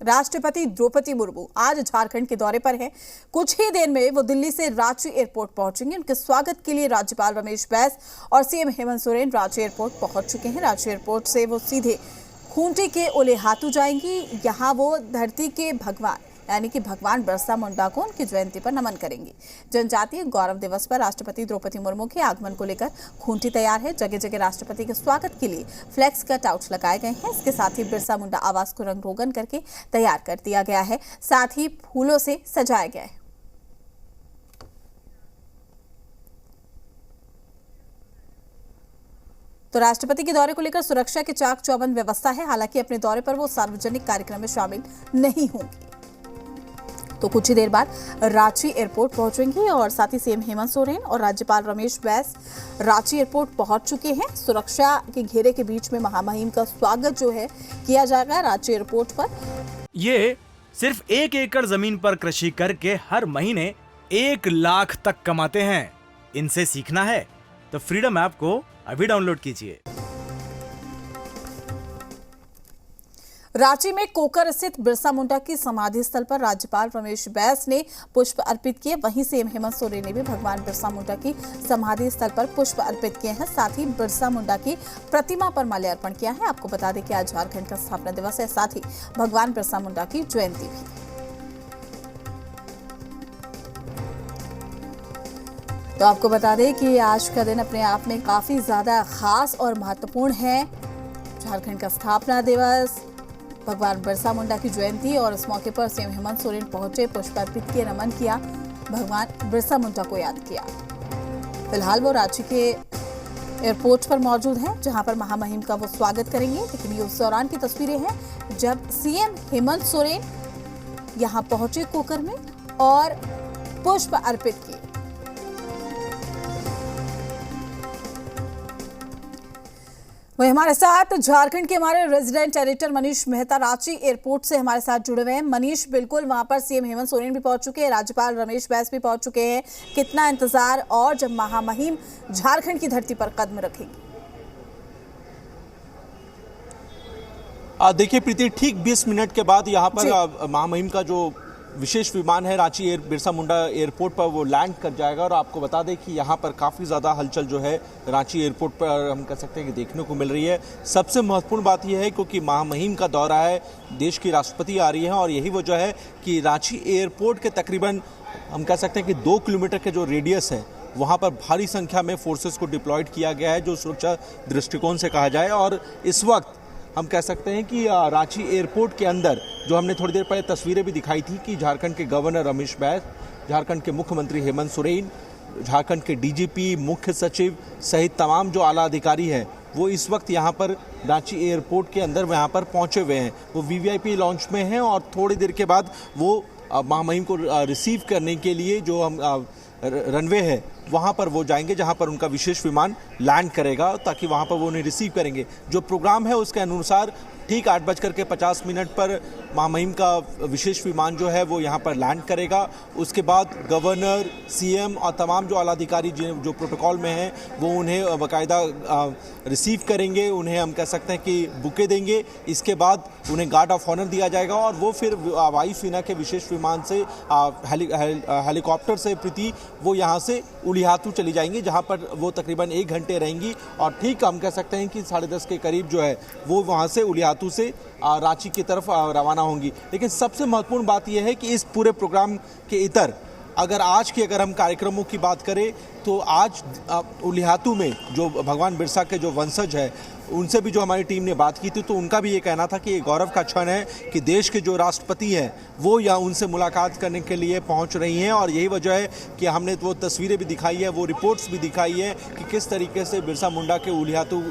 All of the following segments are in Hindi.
राष्ट्रपति द्रौपदी मुर्मू आज झारखंड के दौरे पर हैं। कुछ ही देर में वो दिल्ली से रांची एयरपोर्ट पहुंचेंगे। उनके स्वागत के लिए राज्यपाल रमेश बैस और सीएम हेमंत सोरेन रांची एयरपोर्ट पहुंच चुके हैं। रांची एयरपोर्ट से वो सीधे खूंटी के उलिहातू जाएंगी। यहाँ वो धरती के भगवान यानी कि भगवान बिरसा मुंडा को उनकी जयंती पर नमन करेंगे। जनजातीय गौरव दिवस पर राष्ट्रपति द्रौपदी मुर्मू के आगमन को लेकर खूंटी तैयार है। जगह जगह राष्ट्रपति के स्वागत के लिए फ्लैक्स कट आउट लगाए गए हैं। इसके साथ ही बिरसा मुंडा आवास को रंग रोगन करके तैयार कर दिया गया है, साथ ही फूलों से सजाया गया है। तो राष्ट्रपति के दौरे को लेकर सुरक्षा की चाक चौबंद व्यवस्था है। हालांकि अपने दौरे पर वो सार्वजनिक कार्यक्रम में शामिल नहीं होंगी। तो कुछ ही देर बाद रांची एयरपोर्ट पहुंचेंगे और साथ ही सीएम हेमंत सोरेन और राज्यपाल रमेश बैस रांची एयरपोर्ट पहुंच चुके हैं। सुरक्षा के घेरे के बीच में महामहिम का स्वागत जो है किया जाएगा रांची एयरपोर्ट पर। ये सिर्फ 1 एकड़ जमीन पर कृषि करके हर महीने 1 लाख तक कमाते हैं। इनसे सीखना है तो फ्रीडम ऐप को अभी डाउनलोड कीजिए। रांची में कोकर स्थित बिरसा मुंडा की समाधि स्थल पर राज्यपाल रमेश बैस ने पुष्प अर्पित किए। वहीं सीएम हेमंत सोरेन ने भी भगवान बिरसा मुंडा की समाधि स्थल पर पुष्प अर्पित किए हैं। साथ ही बिरसा मुंडा की प्रतिमा पर माल्यार्पण किया है। आपको बता दें कि आज झारखंड का स्थापना दिवस है, साथ ही भगवान बिरसा मुंडा की जयंती भी। तो आपको बता दें कि आज का दिन अपने आप में काफी ज्यादा खास और महत्वपूर्ण है। झारखंड का स्थापना दिवस, भगवान बिरसा मुंडा की जयंती और इस मौके पर सीएम हेमंत सोरेन पहुंचे, पुष्प अर्पित किए, नमन किया, भगवान बिरसा मुंडा को याद किया। फिलहाल वो रांची के एयरपोर्ट पर मौजूद हैं, जहां पर महामहिम का वो स्वागत करेंगे। लेकिन ये उस दौरान की तस्वीरें हैं जब सीएम हेमंत सोरेन यहां पहुंचे कोकर में और पुष्प अर्पित किए। वही हमारे साथ झारखंड के हमारे resident editor Manish Mehta Ranchi airport से हमारे साथ जुड़े हुए हैं। मनीष, बिल्कुल वहां पर सीएम हेमंत सोरेन भी पहुंच चुके हैं, राज्यपाल रमेश बैस भी पहुंच चुके हैं। कितना इंतजार और जब महामहिम झारखंड की धरती पर कदम रखेंगी? देखिए प्रीति, ठीक 20 मिनट के बाद यहाँ पर महामहिम का जो विशेष विमान है रांची बिरसा मुंडा एयरपोर्ट पर वो लैंड कर जाएगा। और आपको बता दें कि यहाँ पर काफ़ी ज़्यादा हलचल जो है रांची एयरपोर्ट पर हम कह सकते हैं कि देखने को मिल रही है। सबसे महत्वपूर्ण बात यह है क्योंकि महामहिम का दौरा है, देश की राष्ट्रपति आ रही है और यही वजह है कि रांची एयरपोर्ट के तकरीबन हम कह सकते हैं कि 2 किलोमीटर के जो रेडियस है वहाँ पर भारी संख्या में फोर्सेस को डिप्लॉयड किया गया है, जो सुरक्षा दृष्टिकोण से कहा जाए। और इस वक्त हम कह सकते हैं कि रांची एयरपोर्ट के अंदर जो हमने थोड़ी देर पहले तस्वीरें भी दिखाई थी कि झारखंड के गवर्नर रमेश बैस, झारखंड के मुख्यमंत्री हेमंत सोरेन, झारखंड के डीजीपी, मुख्य सचिव सहित तमाम जो आला अधिकारी हैं वो इस वक्त यहाँ पर रांची एयरपोर्ट के अंदर यहाँ पर पहुँचे हुए हैं। वो वीवीआईपी लॉन्च में हैं और थोड़ी देर के बाद वो महामहिम को रिसीव करने के लिए जो हम रनवे है वहाँ पर वो जाएंगे, जहाँ पर उनका विशेष विमान लैंड करेगा ताकि वहाँ पर वो उन्हें रिसीव करेंगे। जो प्रोग्राम है उसके अनुसार ठीक 8:50 पर महामहिम का विशेष विमान जो है वो यहाँ पर लैंड करेगा। उसके बाद गवर्नर, सीएम और तमाम जो आला अधिकारी जो प्रोटोकॉल में हैं वो उन्हें बाकायदा रिसीव करेंगे, उन्हें हम कह सकते हैं कि बुके देंगे। इसके बाद उन्हें गार्ड ऑफ ऑनर दिया जाएगा और वो फिर वायुसेना के विशेष विमान से हेलीकॉप्टर से प्रीति वो यहाँ से उलिहातू चली जाएंगी, जहाँ पर वो तकरीबन 1 घंटे रहेंगी और ठीक हम कह सकते हैं कि 10:30 के करीब जो है वो वहाँ से उलिहातू से रांची की तरफ रवाना होंगी। लेकिन सबसे महत्वपूर्ण बात यह है कि इस पूरे प्रोग्राम के इतर अगर हम कार्यक्रमों की बात करें तो आज उलिहातू में जो भगवान बिरसा के जो वंशज है उनसे भी जो हमारी टीम ने बात की थी तो उनका भी ये कहना था कि ये गौरव का क्षण है कि देश के जो राष्ट्रपति हैं वो यहाँ उनसे मुलाकात करने के लिए पहुँच रही हैं। और यही वजह है कि हमने वो तस्वीरें भी दिखाई है, वो रिपोर्ट्स भी दिखाई है कि किस तरीके से बिरसा मुंडा के उलिहातू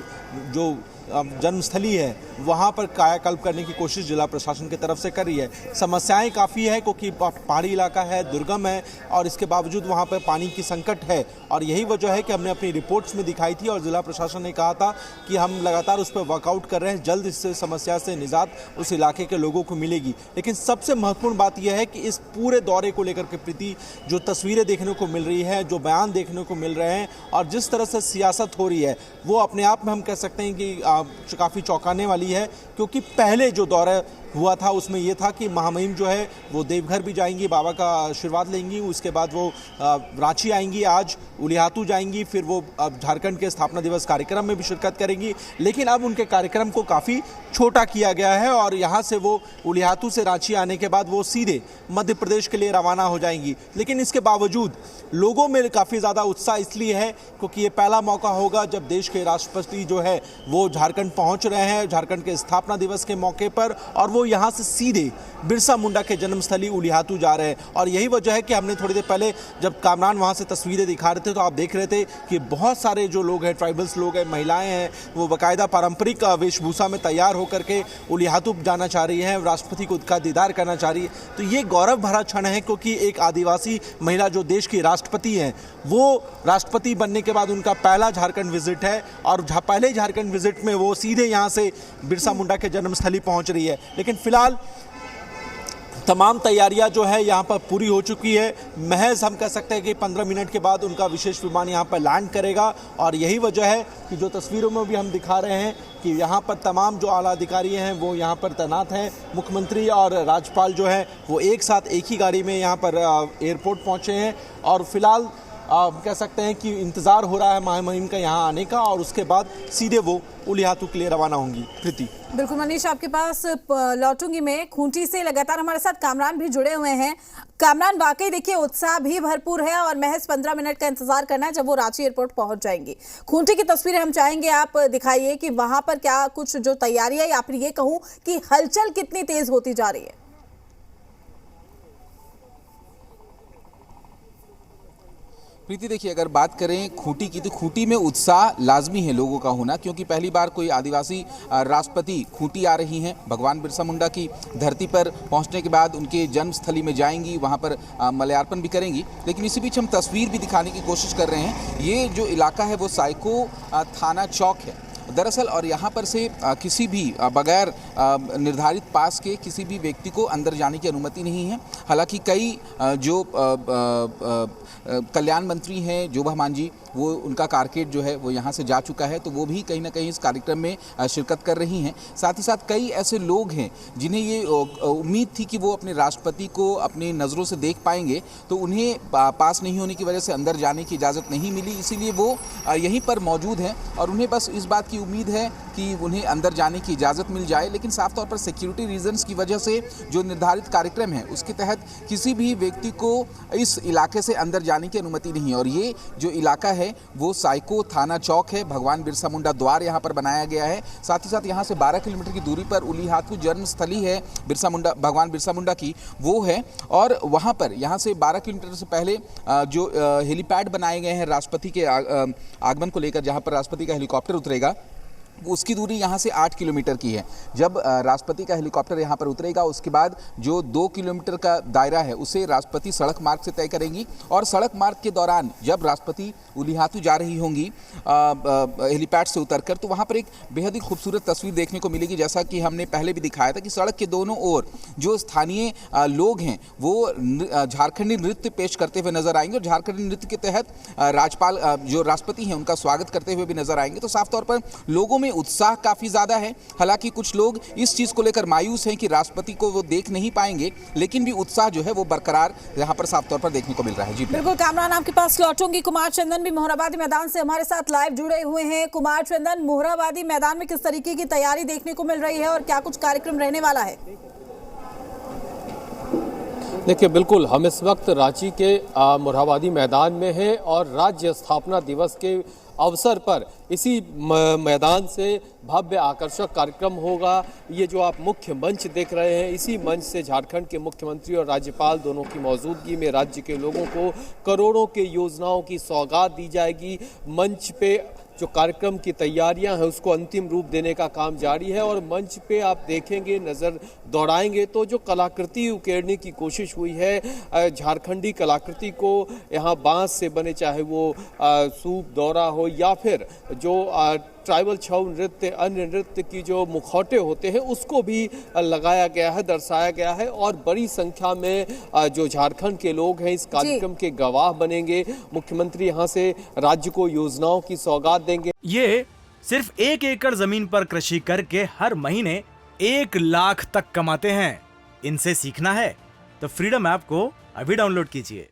जो जन्मस्थली है वहाँ पर कायाकल्प करने की कोशिश जिला प्रशासन की तरफ से कर रही है। समस्याएं काफ़ी है क्योंकि पहाड़ी इलाका है, दुर्गम है और इसके बावजूद वहाँ पर पानी की संकट है और यही वजह है कि हमने अपनी रिपोर्ट्स में दिखाई थी और जिला प्रशासन ने कहा था कि हम लगातार उस पर वर्कआउट कर रहे हैं, जल्द इस समस्या से निजात उस इलाके के लोगों को मिलेगी। लेकिन सबसे महत्वपूर्ण बात यह है कि इस पूरे दौरे को लेकर के प्रति जो तस्वीरें देखने को मिल रही है, जो बयान देखने को मिल रहे हैं और जिस तरह से सियासत हो रही है वो अपने आप में हम कह सकते हैं कि काफ़ी चौंकाने वाली है। क्योंकि पहले जो दौरा हुआ था उसमें ये था कि महामहिम जो है वो देवघर भी जाएंगी, बाबा का आशीर्वाद लेंगी, उसके बाद वो रांची आएंगी, आज उलिहातू जाएंगी, फिर वो अब झारखंड के स्थापना दिवस कार्यक्रम में भी शिरकत करेंगी। लेकिन अब उनके कार्यक्रम को काफ़ी छोटा किया गया है और यहाँ से वो उलिहातू से रांची आने के बाद वो सीधे मध्य प्रदेश के लिए रवाना हो जाएंगी। लेकिन इसके बावजूद लोगों में काफ़ी ज़्यादा उत्साह इसलिए है क्योंकि ये पहला मौका होगा जब देश के राष्ट्रपति जो है वो झारखंड पहुँच रहे हैं झारखंड के स्थापना दिवस के मौके पर, और वो यहाँ से सीधे बिरसा मुंडा के जन्मस्थली उलिहातू जा रहे हैं। और यही वजह है कि हमने थोड़ी देर पहले जब कामरान वहाँ से तस्वीरें दिखा रहे थे तो आप देख रहे थे कि बहुत सारे जो लोग हैं, ट्राइबल्स लोग हैं, महिलाएं हैं, वो बाकायदा पारंपरिक वेशभूषा में तैयार होकर के उलिहातू जाना चाह रही हैं, राष्ट्रपति को का दीदार करना चाह रही है। तो ये गौरव भरा क्षण है क्योंकि एक आदिवासी महिला जो देश की राष्ट्रपति हैं, वो राष्ट्रपति बनने के बाद उनका पहला झारखंड विजिट है और पहले झारखंड विजिट में वो सीधे यहाँ से बिरसा मुंडा के जन्मस्थली पहुँच रही है। लेकिन फिलहाल तमाम तैयारियां जो है यहाँ पर पूरी हो चुकी है। महज हम कह सकते हैं कि 15 मिनट के बाद उनका विशेष विमान यहाँ पर लैंड करेगा और यही वजह है कि जो तस्वीरों में भी हम दिखा रहे हैं कि यहाँ पर तमाम जो आला अधिकारी हैं वो यहाँ पर तैनात हैं। मुख्यमंत्री और राज्यपाल जो है वो एक साथ एक ही गाड़ी में यहाँ पर एयरपोर्ट पहुँचे हैं और फिलहाल कह सकते हैं कि इंतज़ार हो रहा है महामहिम का यहाँ आने का और उसके बाद सीधे वो उलिहातू के लिए रवाना होंगी। प्रीति। बिल्कुल मनीष, आपके पास लौटूंगी मैं। खूंटी से लगातार हमारे साथ कामरान भी जुड़े हुए हैं। कामरान, वाकई देखिए उत्साह भी भरपूर है और महज 15 मिनट का इंतजार करना है जब वो रांची एयरपोर्ट पहुंच जाएंगी। खूंटी की तस्वीरें हम चाहेंगे आप दिखाइए कि वहां पर क्या कुछ जो तैयारी है या फिर ये कहूँ कि हलचल कितनी तेज होती जा रही है। प्रीति देखिए, अगर बात करें खूंटी की तो खूंटी में उत्साह लाजमी है लोगों का होना, क्योंकि पहली बार कोई आदिवासी राष्ट्रपति खूंटी आ रही हैं। भगवान बिरसा मुंडा की धरती पर पहुंचने के बाद उनके जन्मस्थली में जाएंगी, वहां पर मल्यार्पण भी करेंगी। लेकिन इसी बीच हम तस्वीर भी दिखाने की कोशिश कर रहे हैं। ये जो इलाका है वो साइको थाना चौक है दरअसल, और यहाँ पर से किसी भी बगैर निर्धारित पास के किसी भी व्यक्ति को अंदर जाने की अनुमति नहीं है। हालांकि कई जो कल्याण मंत्री हैं जोबा मांझी, वो उनका कारकेड जो है वो यहाँ से जा चुका है, तो वो भी कहीं ना कहीं इस कार्यक्रम में शिरकत कर रही हैं। साथ ही साथ कई ऐसे लोग हैं जिन्हें ये उम्मीद थी कि वो अपने राष्ट्रपति को अपनी नज़रों से देख पाएंगे, तो उन्हें पास नहीं होने की वजह से अंदर जाने की इजाज़त नहीं मिली, इसीलिए वो यहीं पर मौजूद हैं और उन्हें बस इस बात की उम्मीद है कि उन्हें अंदर जाने की इजाज़त मिल जाए। लेकिन साफ तौर पर सिक्योरिटी रीजंस की वजह से जो निर्धारित कार्यक्रम है उसके तहत किसी भी व्यक्ति को इस इलाके से अंदर जाने की अनुमति नहीं है। और ये जो इलाका है वो साइको थाना चौक है, भगवान बिरसा मुंडा द्वार यहाँ पर बनाया गया है। साथ ही साथ यहाँ से 12 किलोमीटर की दूरी पर उलिहातू जन्मस्थली है भगवान बिरसा मुंडा की, वो है। और वहाँ पर यहाँ से 12 किलोमीटर से पहले जो हेलीपैड बनाए गए हैं राष्ट्रपति के आगमन को लेकर, जहाँ पर राष्ट्रपति का हेलीकॉप्टर उतरेगा, उसकी दूरी यहाँ से 8 किलोमीटर की है। जब राष्ट्रपति का हेलीकॉप्टर यहाँ पर उतरेगा उसके बाद जो 2 किलोमीटर का दायरा है उसे राष्ट्रपति सड़क मार्ग से तय करेंगी और सड़क मार्ग के दौरान जब राष्ट्रपति उलिहातू जा रही होंगी हेलीपैड से उतरकर, तो वहाँ पर एक बेहद ही खूबसूरत तस्वीर देखने को मिलेगी। जैसा कि हमने पहले भी दिखाया था कि सड़क के दोनों ओर जो स्थानीय लोग हैं वो झारखंडी नृत्य पेश करते हुए नजर आएंगे और झारखंडी नृत्य के तहत राज्यपाल जो राष्ट्रपति हैं उनका स्वागत करते हुए भी नजर आएंगे। तो साफ तौर पर लोगों में उत्साह काफी ज्यादा है। हालांकि कुछ लोग इस चीज को लेकर मायूस हैं कि राष्ट्रपति को वो देख नहीं पाएंगे, लेकिन भी उत्साह जो है वो बरकरार यहाँ पर साफ तौर पर देखने को मिल रहा है। जी बिल्कुल कामरान, आपके पास लौटूंगी। कुमार चंदन भी मोहराबादी मैदान से हमारे साथ लाइव जुड़े हुए हैं। कुमार चंदन, मोहराबादी मैदान में किस तरीके की तैयारी देखने को मिल रही है और क्या कुछ कार्यक्रम रहने वाला है? देखिए, बिल्कुल हम इस वक्त रांची के मोरहाबादी मैदान में हैं और राज्य स्थापना दिवस के अवसर पर इसी मैदान से भव्य आकर्षक कार्यक्रम होगा। ये जो आप मुख्य मंच देख रहे हैं, इसी मंच से झारखंड के मुख्यमंत्री और राज्यपाल दोनों की मौजूदगी में राज्य के लोगों को करोड़ों के योजनाओं की सौगात दी जाएगी। मंच पे जो कार्यक्रम की तैयारियां हैं उसको अंतिम रूप देने का काम जारी है और मंच पे आप देखेंगे, नज़र दौड़ाएंगे तो जो कलाकृति उकेरने की कोशिश हुई है, झारखंडी कलाकृति को यहाँ बांस से बने, चाहे वो सूप दौरा हो या फिर जो ट्राइबल छऊ नृत्य, अन्य नृत्य की जो मुखौटे होते हैं उसको भी लगाया गया है, दर्शाया गया है और बड़ी संख्या में जो झारखंड के लोग हैं इस कार्यक्रम के गवाह बनेंगे। मुख्यमंत्री यहाँ से राज्य को योजनाओं की सौगात देंगे। ये सिर्फ 1 एकड़ जमीन पर कृषि करके हर महीने 1 लाख तक कमाते हैं। इनसे सीखना है तो फ्रीडम ऐप को अभी डाउनलोड कीजिए।